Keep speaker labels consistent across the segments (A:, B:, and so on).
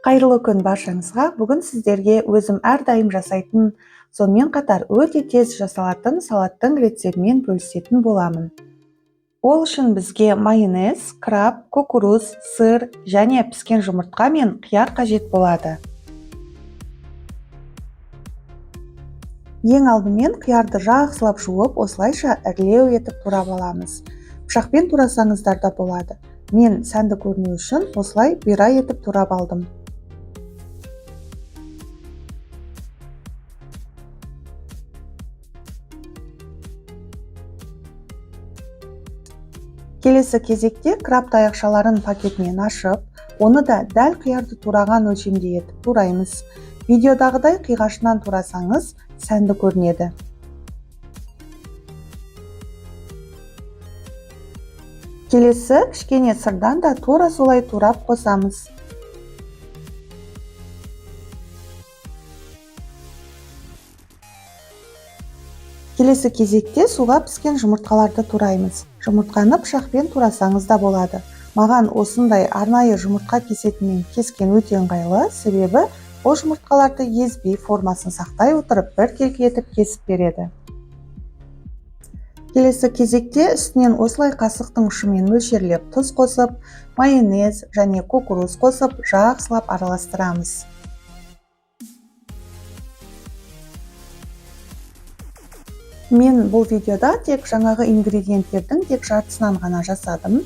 A: Қайырлы күн баршаңызға. Бүгін сіздерге өзім әрдайым жасайтын, сонымен қатар өте тез жасалатын салаттың рецептімен бөлісетін боламын. Ол үшін бізге майонез, краб, кукуруз, сыр және піскен жұмыртқа мен қияр қажет болады. Ең алдымен қиярды жақсылап жуып, осылайша ірілеу етіп турап аламыз. Пышақпен турасаңыздар да болады. Мен сәнді көріну үшін осылай бұйра етіп турап алдым. Келесі кезекте краб таяқшаларын пакетінен ашып, оны да дәл қиярды тураған өлшемде етіп тураймыз. Видеодағыдай қиғашынан турасаңыз, сәнді көрінеді. Келесі кішкене сырдан да тура солай турап қосамыз. Келесі кезекте суға піскен жұмыртқаларды тураймыз. Жұмыртқаны пышақпен турасаңыз да болады. Маған осындай арнайы жұмыртқа кесетімен кескен өте ыңғайлы, себебі ол жұмыртқаларды езбей формасын сақтай отырып біркелкі етіп кесіп береді. Келесі кезекте үстінен осылай қасықтың ұшымен мөлшерлеп тұз қосып, майонез және кукуруз қосып, жақсылап араластырамыз. Мен бұл видеода тек жаңағы ингредиенттердің тек жартысынан ғана жасадым.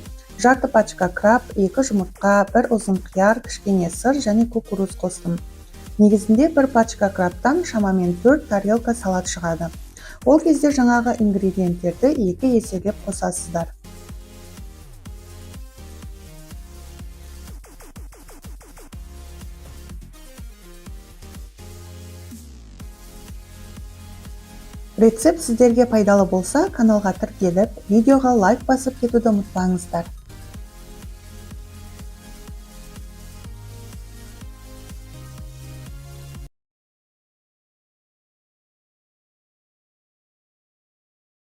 A: Жарты пачка краб, 2 жұмыртқа, 1 ұзын қияр, кішкене сыр және кукуруз қостым. Негізінде 1 пачка крабтан шамамен 4 тарелка салат шығады. Ол кезде жаңағы ингредиенттерді 2 еселеп қосасыздар. Рецепт сіздерге пайдалы болса, каналға тіркеліп, видеоға лайк басып кетуді ұмытпаңыздар.